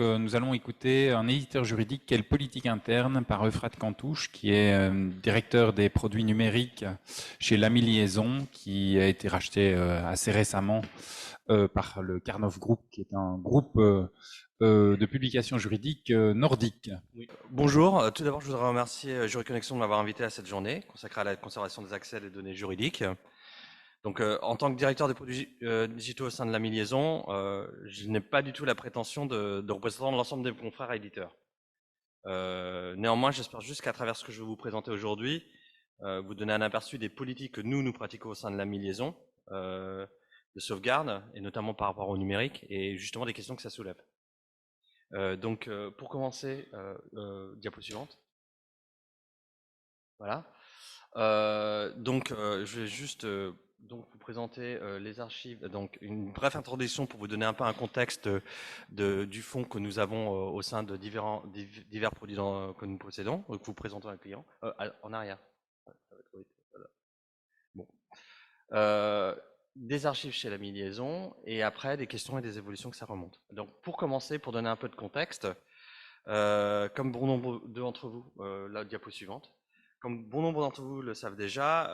Nous allons écouter un éditeur juridique, Quelle politique interne, par Euphrate Cantouche, qui est directeur des produits numériques chez Lamy Liaison, qui a été racheté assez récemment par le Karnov Group, qui est un groupe de publication juridique nordique. Oui. Bonjour, tout d'abord je voudrais remercier Juriconnexion de m'avoir invité à cette journée consacrée à la conservation des accès des données juridiques. Donc en tant que directeur des produits digitaux au sein de Lamy Liaison, je n'ai pas du tout la prétention de représenter l'ensemble des confrères éditeurs. Néanmoins, j'espère juste qu'à travers ce que je vais vous présenter aujourd'hui, vous donner un aperçu des politiques que nous pratiquons au sein de Lamy Liaison, de sauvegarde, et notamment par rapport au numérique, et justement des questions que ça soulève. Pour commencer, diapo suivante. Voilà. Je vais juste vous présenter les archives. Donc, une brève introduction pour vous donner un peu un contexte du fonds que nous avons au sein de divers produits que nous possédons, que vous présentons à un client. En arrière. Ouais, ça va trop vite. Voilà. Bon. Des archives chez Lamy Liaison et après des questions et des évolutions que ça remonte. Donc, pour commencer, pour donner un peu de contexte, comme bon nombre d'entre vous, la diapo suivante. Comme bon nombre d'entre vous le savent déjà,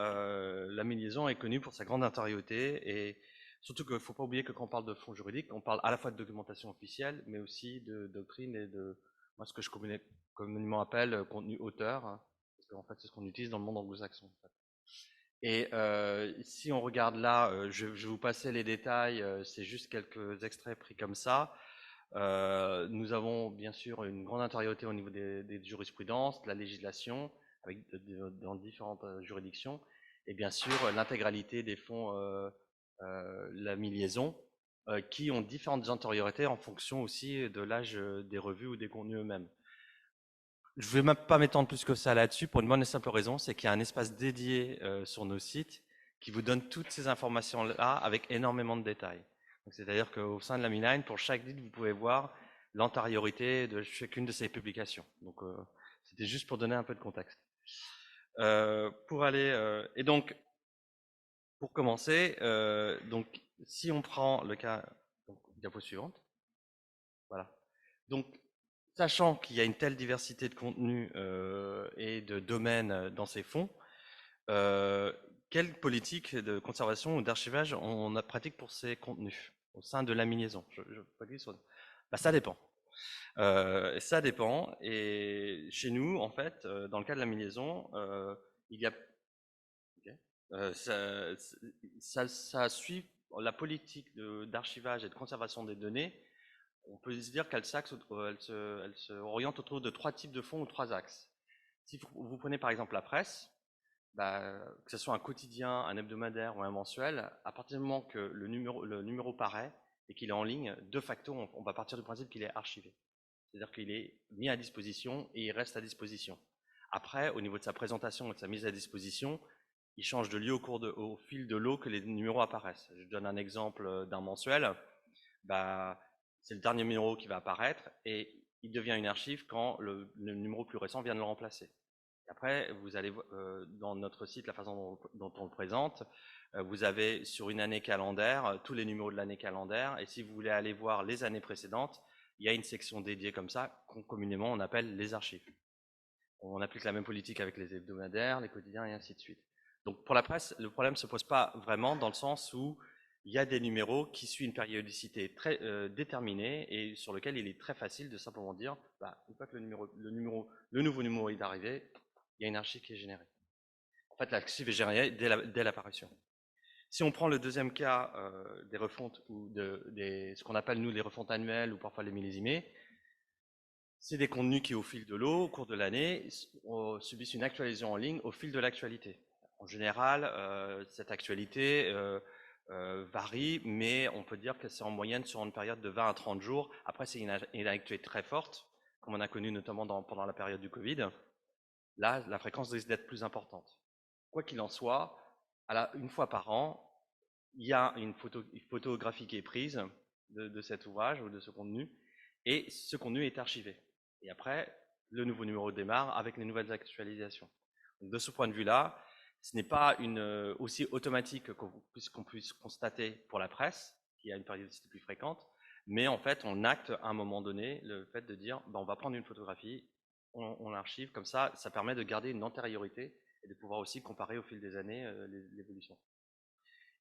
Lamy Liaison est connue pour sa grande intériorité et surtout qu'il ne faut pas oublier que quand on parle de fonds juridiques, on parle à la fois de documentation officielle, mais aussi de doctrine et de moi, ce que je communément appelle contenu auteur, hein, parce qu'en fait c'est ce qu'on utilise dans le monde anglo-saxon. En fait. Et si on regarde là, je vais vous passer les détails, c'est juste quelques extraits pris comme ça. Nous avons bien sûr une grande intériorité au niveau des jurisprudences, de la législation, dans différentes juridictions, et bien sûr l'intégralité des fonds Lamy Liaison, qui ont différentes antériorités en fonction aussi de l'âge des revues ou des contenus eux-mêmes. Je ne vais même pas m'étendre plus que ça là-dessus pour une bonne et simple raison, c'est qu'il y a un espace dédié sur nos sites qui vous donne toutes ces informations-là avec énormément de détails. C'est-à-dire qu'au sein de Lamy Line, pour chaque guide, vous pouvez voir l'antériorité de chacune de ces publications. Donc, c'était juste pour donner un peu de contexte. Pour commencer, si on prend le cas, diapo suivante, voilà. Donc, sachant qu'il y a une telle diversité de contenus et de domaines dans ces fonds, quelle politique de conservation ou d'archivage on pratique pour ces contenus au sein de Lamy Liaison? Ça dépend. Ça dépend. Et chez nous, en fait, dans le cas de Lamy Liaison, il y a okay, ça suit la politique d'archivage et de conservation des données. On peut se dire qu'elle se oriente autour de trois types de fonds ou trois axes. Si vous prenez par exemple la presse, que ce soit un quotidien, un hebdomadaire ou un mensuel, à partir du moment que le numéro paraît et qu'il est en ligne, de facto, on va partir du principe qu'il est archivé. C'est-à-dire qu'il est mis à disposition et il reste à disposition. Après, au niveau de sa présentation et de sa mise à disposition, il change de lieu au fil de l'eau que les numéros apparaissent. Je donne un exemple d'un mensuel. C'est le dernier numéro qui va apparaître et il devient une archive quand le numéro plus récent vient de le remplacer. Après, vous allez dans notre site, la façon dont on le présente, vous avez sur une année calendaire tous les numéros de l'année calendaire. Et si vous voulez aller voir les années précédentes, il y a une section dédiée comme ça, qu'on communément on appelle les archives. On applique la même politique avec les hebdomadaires, les quotidiens et ainsi de suite. Donc pour la presse, le problème ne se pose pas vraiment dans le sens où il y a des numéros qui suivent une périodicité très déterminée et sur lequel il est très facile de simplement dire, une fois que le nouveau numéro est arrivé, il y a une archive qui est générée. En fait, l'archive est générée dès l'apparition. Si on prend le deuxième cas des refontes ou ce qu'on appelle nous les refontes annuelles ou parfois les millésimés, c'est des contenus qui, au fil de l'eau, au cours de l'année, subissent une actualisation en ligne au fil de l'actualité. En général, cette actualité varie, mais on peut dire que c'est en moyenne sur une période de 20 à 30 jours. Après, c'est une actualité très forte, comme on a connu notamment pendant la période du Covid. Là, la fréquence risque d'être plus importante. Quoi qu'il en soit, une fois par an, il y a une photographie qui est prise de cet ouvrage ou de ce contenu, et ce contenu est archivé. Et après, le nouveau numéro démarre avec les nouvelles actualisations. Donc, de ce point de vue-là, ce n'est pas aussi automatique qu'on puisse constater pour la presse, qui a une périodicité plus fréquente, Mais en fait, on acte à un moment donné le fait de dire on va prendre une photographie, on l'archive, comme ça permet de garder une antériorité et de pouvoir aussi comparer au fil des années l'évolution.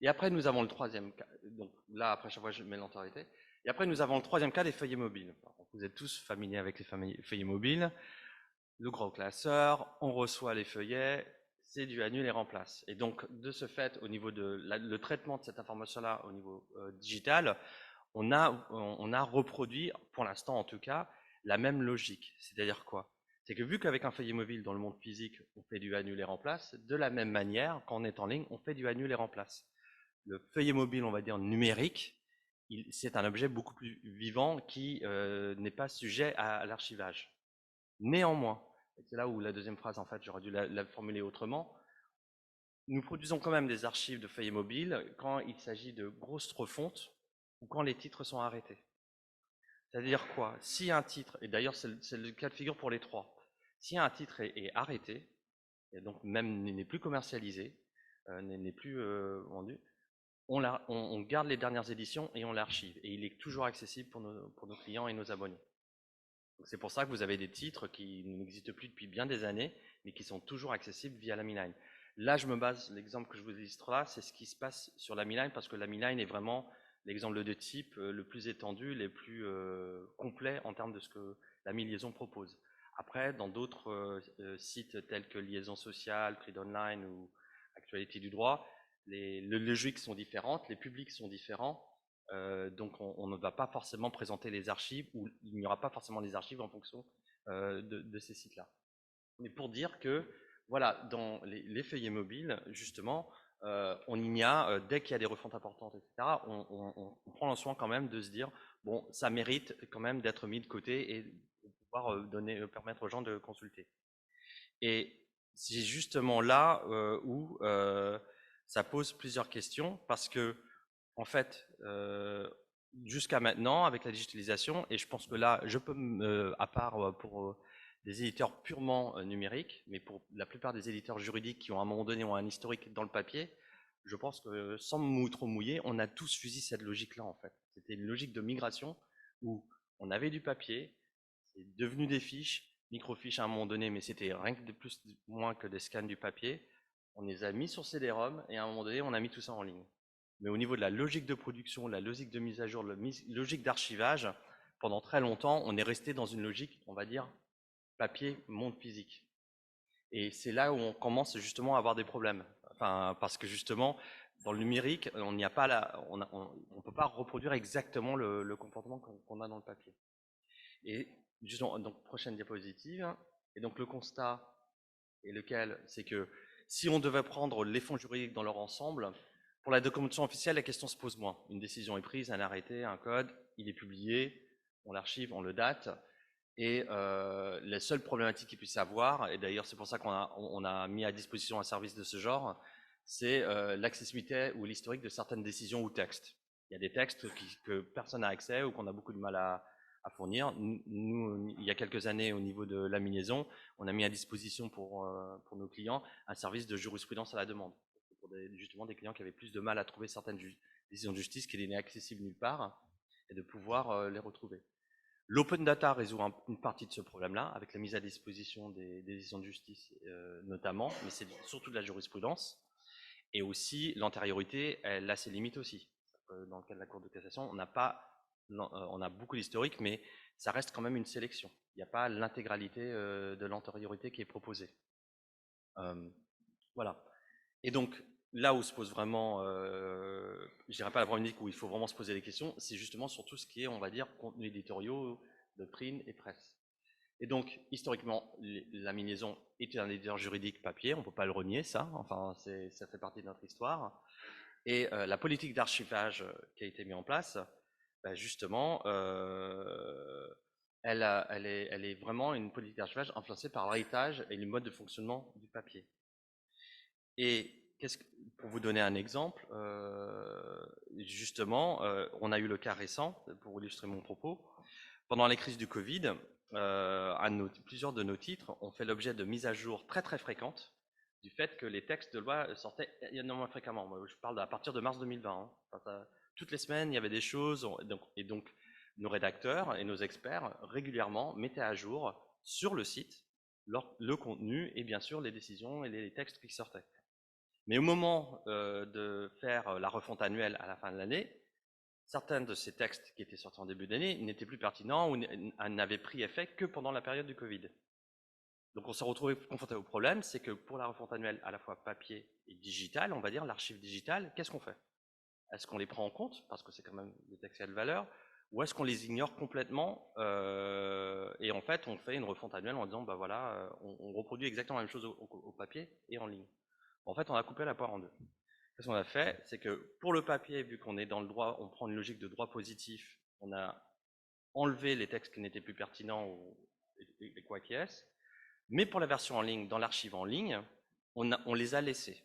Et après, nous avons le troisième cas. Donc là, après chaque fois, je mets l'antériorité. Et après, nous avons le troisième cas des feuillets mobiles. Vous êtes tous familiers avec les feuillets mobiles. Le gros classeur, on reçoit les feuillets, c'est du annule et remplace. Et donc, de ce fait, au niveau de le traitement de cette information-là au niveau digital, on a reproduit, pour l'instant en tout cas, la même logique. C'est-à-dire quoi? C'est que vu qu'avec un feuillet mobile dans le monde physique, on fait du annule et remplace, de la même manière, quand on est en ligne, on fait du annule et remplace. Le feuillet mobile, on va dire numérique, c'est un objet beaucoup plus vivant qui n'est pas sujet à l'archivage. Néanmoins, c'est là où la deuxième phrase, en fait, j'aurais dû la formuler autrement, nous produisons quand même des archives de feuillets mobiles quand il s'agit de grosses refontes ou quand les titres sont arrêtés. C'est-à-dire quoi? Si un titre, et d'ailleurs c'est le cas de figure pour les trois, si un titre est arrêté, et donc même n'est plus commercialisé, n'est plus vendu, on garde les dernières éditions et on l'archive. Et il est toujours accessible pour nos clients et nos abonnés. C'est pour ça que vous avez des titres qui n'existent plus depuis bien des années, mais qui sont toujours accessibles via la Line. Là, je me base, l'exemple que je vous illustre là, c'est ce qui se passe sur la Line, parce que la Line est vraiment l'exemple de type le plus étendu, le plus complet en termes de ce que la liaison propose. Après, dans d'autres sites tels que Liaison Sociale, Prix Online ou Actualité du droit, les logiques sont différentes, les publics sont différents, donc on ne va pas forcément présenter les archives, ou il n'y aura pas forcément les archives en fonction de ces sites-là. Mais pour dire que, voilà, dans les feuillets mobiles, justement, on y a, dès qu'il y a des refontes importantes, etc., on prend le soin quand même de se dire, bon, ça mérite quand même d'être mis de côté et de pouvoir permettre aux gens de consulter. Et c'est justement là où ça pose plusieurs questions, parce que en fait, jusqu'à maintenant, avec la digitalisation, et je pense que là, je peux, à part pour des éditeurs purement numériques, mais pour la plupart des éditeurs juridiques qui ont à un moment donné ont un historique dans le papier, je pense que sans trop mouiller, on a tous suivi cette logique-là en fait. C'était une logique de migration où on avait du papier, c'est devenu des fiches, microfiches à un moment donné, mais c'était rien que de plus, moins que des scans du papier. On les a mis sur CD-ROM et à un moment donné, on a mis tout ça en ligne. Mais au niveau de la logique de production, la logique de mise à jour, la logique d'archivage, pendant très longtemps, on est resté dans une logique, on va dire, papier, monde physique. Et c'est là où on commence justement à avoir des problèmes. Enfin, parce que justement, dans le numérique, on n'y a pas on peut pas reproduire exactement le comportement qu'on a dans le papier. Et justement, donc prochaine diapositive. Et donc le constat est lequel? C'est que si on devait prendre les fonds juridiques dans leur ensemble, pour la documentation officielle, la question se pose moins. Une décision est prise, un arrêté, un code, il est publié, on l'archive, on le date. Et les seules problématiques qu'il puisse avoir, et d'ailleurs c'est pour ça qu'on a mis à disposition un service de ce genre, c'est l'accessibilité ou l'historique de certaines décisions ou textes. Il y a des textes que personne n'a accès ou qu'on a beaucoup de mal à fournir. Nous, il y a quelques années, au niveau de la liaison, on a mis à disposition pour nos clients un service de jurisprudence à la demande, pour justement des clients qui avaient plus de mal à trouver certaines décisions de justice qui n'étaient accessibles nulle part, et de pouvoir les retrouver. L'open data résout une partie de ce problème-là, avec la mise à disposition des décisions de justice notamment, mais c'est surtout de la jurisprudence. Et aussi, l'antériorité, elle a ses limites aussi. Dans le cas de la Cour de cassation, on a beaucoup d'historique, mais ça reste quand même une sélection. Il n'y a pas l'intégralité de l'antériorité qui est proposée. Voilà. Et donc, là où se pose vraiment, je dirais pas la problématique où il faut vraiment se poser des questions, c'est justement sur tout ce qui est, on va dire, contenu éditoriaux, doctrine et presse. Et donc, historiquement, la liaison était un éditeur juridique papier, on ne peut pas le renier, ça, enfin, ça fait partie de notre histoire. Et la politique d'archivage qui a été mise en place, bah, justement, elle est vraiment une politique d'archivage influencée par l'héritage et le mode de fonctionnement du papier. Et pour vous donner un exemple, justement, on a eu le cas récent, pour illustrer mon propos. Pendant les crises du Covid, plusieurs de nos titres ont fait l'objet de mises à jour très très fréquentes du fait que les textes de loi sortaient énormément fréquemment. Moi, je parle à partir de mars 2020. Hein. Enfin, toutes les semaines, il y avait des choses. Et donc nos rédacteurs et nos experts régulièrement mettaient à jour sur le site le contenu et bien sûr les décisions et les textes qui sortaient. Mais au moment de faire la refonte annuelle à la fin de l'année, certains de ces textes qui étaient sortis en début d'année n'étaient plus pertinents ou n'avaient pris effet que pendant la période du Covid. Donc on s'est retrouvé confronté au problème, c'est que pour la refonte annuelle à la fois papier et digital, on va dire l'archive digitale, qu'est-ce qu'on fait? Est-ce qu'on les prend en compte, parce que c'est quand même des textes à valeur, ou est-ce qu'on les ignore complètement et en fait on fait une refonte annuelle en disant bah voilà, on reproduit exactement la même chose au papier et en ligne. En fait on a coupé la poire en deux. Ce qu'on a fait, c'est que pour le papier, vu qu'on est dans le droit, on prend une logique de droit positif, on a enlevé les textes qui n'étaient plus pertinents et quoi qu'il y ait. Mais pour la version en ligne, dans l'archive en ligne, on les a laissés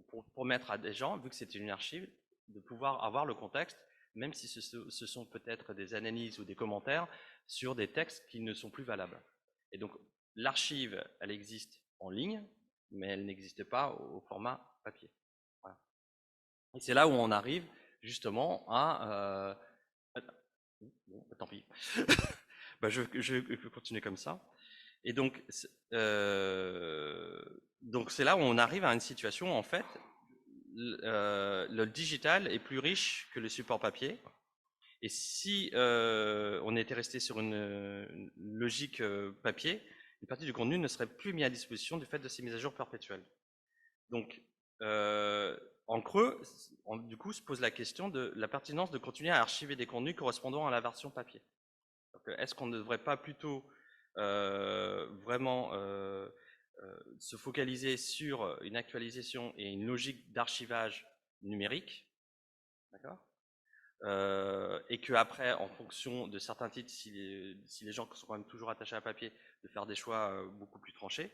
pour permettre à des gens, vu que c'était une archive, de pouvoir avoir le contexte, même si ce sont peut-être des analyses ou des commentaires sur des textes qui ne sont plus valables. Et donc l'archive, elle existe en ligne, mais elle n'existe pas au format papier. Voilà. Et c'est là où on arrive justement à... bon, tant pis. Bah, je peux continuer comme ça. Et donc c'est là où on arrive à une situation, en fait, le digital est plus riche que le support papier. Et si on était resté sur une logique papier, une partie du contenu ne serait plus mis à disposition du fait de ces mises à jour perpétuelles. Donc, en creux, du coup, se pose la question de la pertinence de continuer à archiver des contenus correspondant à la version papier. Est-ce qu'on ne devrait pas plutôt vraiment se focaliser sur une actualisation et une logique d'archivage numérique, d'accord, et qu'après, en fonction de certains titres, si les gens sont quand même toujours attachés à papier, de faire des choix beaucoup plus tranchés,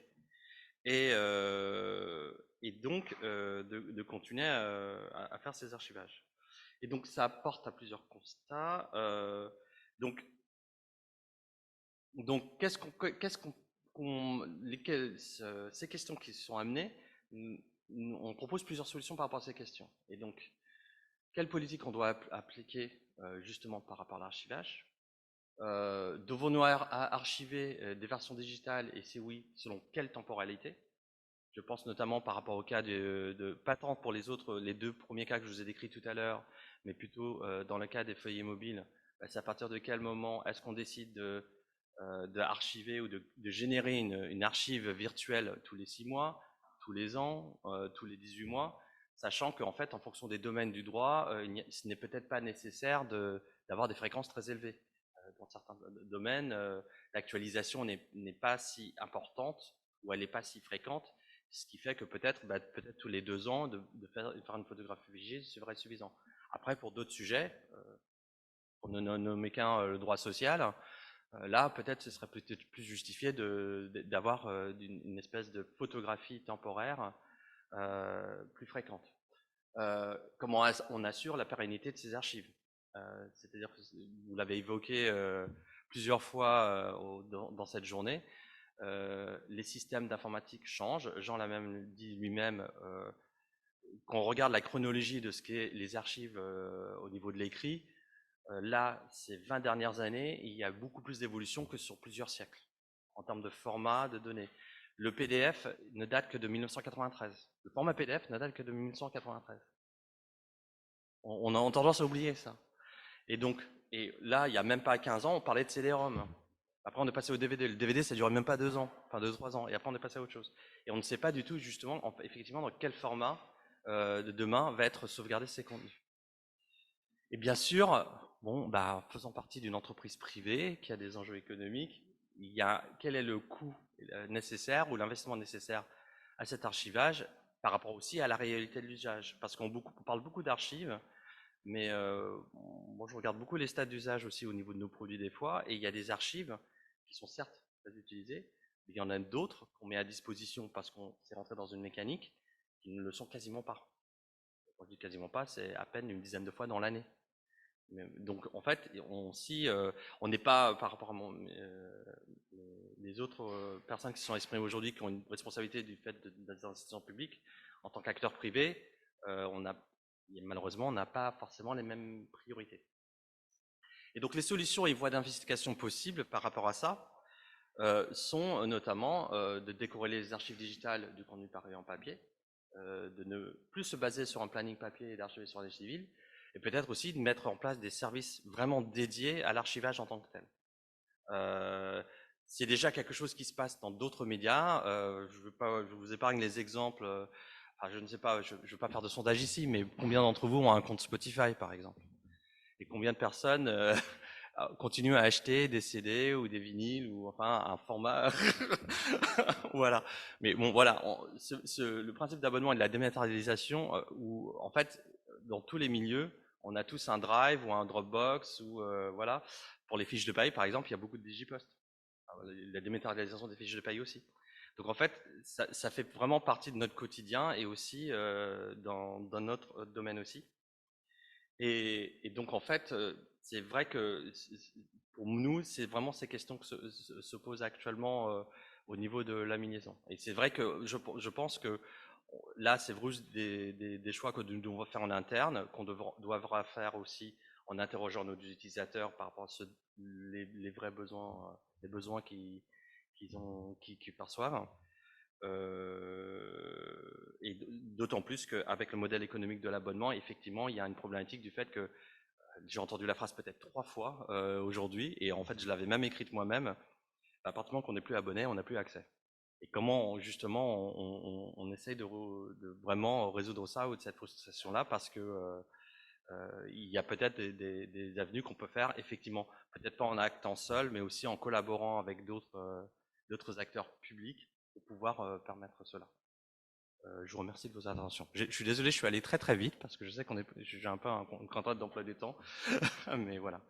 et donc de continuer à faire ces archivages. Et donc ça apporte à plusieurs constats. Donc ces questions qui sont amenées, on propose plusieurs solutions par rapport à ces questions. Et donc, quelle politique on doit appliquer justement par rapport à l'archivage? Devons-nous archiver des versions digitales et si oui, selon quelle temporalité? Je pense notamment par rapport au cas pas tant pour les deux premiers cas que je vous ai décrits tout à l'heure, mais plutôt dans le cas des feuillets mobiles. C'est à partir de quel moment est-ce qu'on décide d'archiver ou de générer une archive virtuelle tous les 6 mois, tous les ans, tous les 18 mois, sachant qu'en fait, en fonction des domaines du droit, ce n'est peut-être pas nécessaire d'avoir des fréquences très élevées. Dans certains domaines, l'actualisation n'est pas si importante ou elle n'est pas si fréquente, ce qui fait que peut-être tous les 2 ans, de faire une photographie vigile serait suffisant. Après, pour d'autres sujets, pour ne nommer qu'un, le droit social, là, peut-être ce serait peut-être plus justifié d'avoir une espèce de photographie temporaire plus fréquente. Comment on assure la pérennité de ces archives? C'est-à-dire que vous l'avez évoqué plusieurs fois dans cette journée, les systèmes d'informatique changent. Jean l'a même dit lui-même, quand on regarde la chronologie de ce qu'est les archives au niveau de l'écrit, là, ces 20 dernières années, il y a beaucoup plus d'évolution que sur plusieurs siècles, en termes de format, de données. Le PDF ne date que de 1993. Le format PDF ne date que de 1993. On a tendance à oublier ça. Et donc, là, il n'y a même pas 15 ans, on parlait de CD-ROM. Après, on est passé au DVD. Le DVD, ça ne durait même pas 2 ans, enfin 2-3 ans. Et après, on est passé à autre chose. Et on ne sait pas du tout, justement, effectivement, dans quel format de demain va être sauvegardé ces contenus. Et bien sûr, faisant partie d'une entreprise privée qui a des enjeux économiques, quel est le coût nécessaire ou l'investissement nécessaire à cet archivage par rapport aussi à la réalité de l'usage. Parce qu'on parle beaucoup d'archives, mais moi je regarde beaucoup les stats d'usage aussi au niveau de nos produits des fois, et il y a des archives qui sont certes très utilisées, mais il y en a d'autres qu'on met à disposition parce qu'on s'est rentré dans une mécanique qui ne le sont quasiment pas. Quand je dis quasiment pas, c'est à peine une dizaine de fois dans l'année. Donc en fait, on n'est pas par rapport à les autres personnes qui sont exprimées aujourd'hui, qui ont une responsabilité du fait des institutions publiques, en tant qu'acteur privé, malheureusement, on n'a pas forcément les mêmes priorités. Et donc les solutions et voies d'investigation possibles par rapport à ça sont notamment de décorréler les archives digitales du contenu papier en papier, de ne plus se baser sur un planning papier et d'archiver sur des civils, et peut-être aussi de mettre en place des services vraiment dédiés à l'archivage en tant que tel. C'est déjà quelque chose qui se passe dans d'autres médias. Je vous épargne les exemples. Je ne sais pas, je ne veux pas faire de sondage ici, mais combien d'entre vous ont un compte Spotify, par exemple? Et combien de personnes continuent à acheter des CD ou des vinyles ou enfin un format voilà. Mais bon, voilà, le principe d'abonnement et de la dématérialisation, où en fait, dans tous les milieux, on a tous un Drive ou un Dropbox ou voilà. Pour les fiches de paye, par exemple, il y a beaucoup de Digipost. La dématérialisation des fiches de paye aussi. Donc en fait, ça fait vraiment partie de notre quotidien et aussi dans notre domaine aussi. Et donc en fait, c'est vrai que pour nous, c'est vraiment ces questions que se posent actuellement au niveau de la mini-liaison. Et c'est vrai que je pense que là, c'est juste des choix que nous devons faire en interne, qu'on devra faire aussi en interrogeant nos utilisateurs par rapport à les vrais besoins, les besoins qu'ils perçoivent. Et d'autant plus qu'avec le modèle économique de l'abonnement, effectivement, il y a une problématique du fait que j'ai entendu la phrase peut-être 3 fois aujourd'hui, et en fait, je l'avais même écrite moi-même. À partir du moment qu'on n'est plus abonné, on n'a plus accès. Et comment justement on essaye de vraiment résoudre ça ou de cette frustration-là, parce que il y a peut-être des avenues qu'on peut faire, effectivement, peut-être pas en actant seul, mais aussi en collaborant avec d'autres acteurs publics pour pouvoir permettre cela. Je vous remercie de vos interventions. Je suis désolé, je suis allé très très vite parce que je sais j'ai un peu une contrainte d'emploi du temps, mais voilà.